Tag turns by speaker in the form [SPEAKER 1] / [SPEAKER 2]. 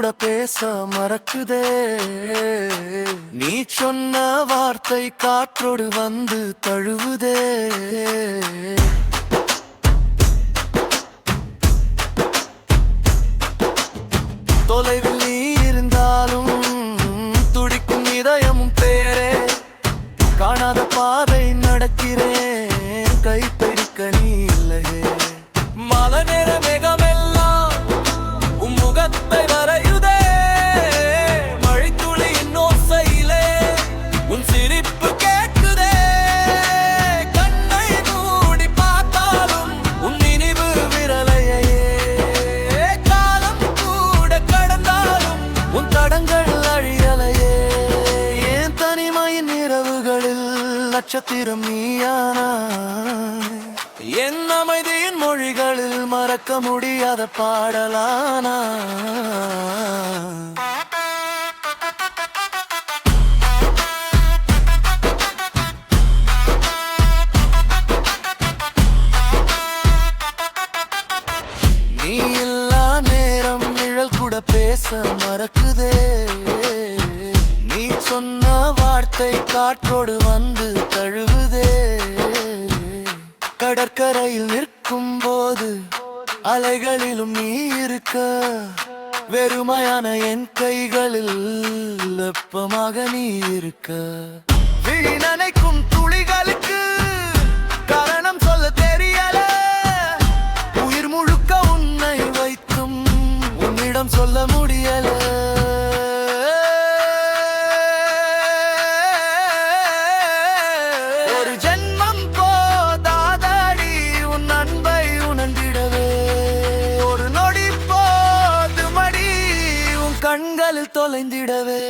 [SPEAKER 1] கூட பேச மறக்குதே. நீ சொன்ன வார்த்தை காற்றோடு வந்து தழுவுதே. தொலைவில் நீ இருந்தாலும் துடிக்கும் இதயமும் பேரே. காணாத பாதை நடக்கிறேன், கைப்பிடிக்க நீ இல்லையே. மழை நேர மேகமெல்லாம் உன் முகத்தை வரையுதே. மழைத்துளியின் ஓசையிலே உன் சிரிப்பு கேட்குதே. கண்ணை மூடி பார்த்தாலும் உன் நினைவு விரலையே. காலம் கூட கடந்தாலும் உன் தடங்கள் அழியலையே. ஏன் தனிமையின் இரவுகளில் நட்சத்திரம் நீயானாய். என் அமைதியின் மொழிகளில் மறக்க முடியாத பாடலானா. நீ இல்லா நேரம் நிழல் கூட பேச மறக்குதே. நீ சொன்ன வார்த்தை காற்றோடு வந்து தழுவுதே. கடற்கரையில் நிற்கும் போது அலைகளிலும் நீ இருக்க. வெறுமையான என் கைகளில் வெப்பமாக நீ இருக்க. விழி நனைக்கும் துளிகளுக்கு காரணம் சொல்ல தெரியல. உயிர் முழுக்க உன்னை வைத்தும் உன்னிடம் சொல்ல முடியல. ஒரு ஜென்மம் போதாதடி உன் அன்பை உணர்ந்திடவே. ஒரு நொடி போதுமடி உன் கண்களில் தொலைந்திடவே.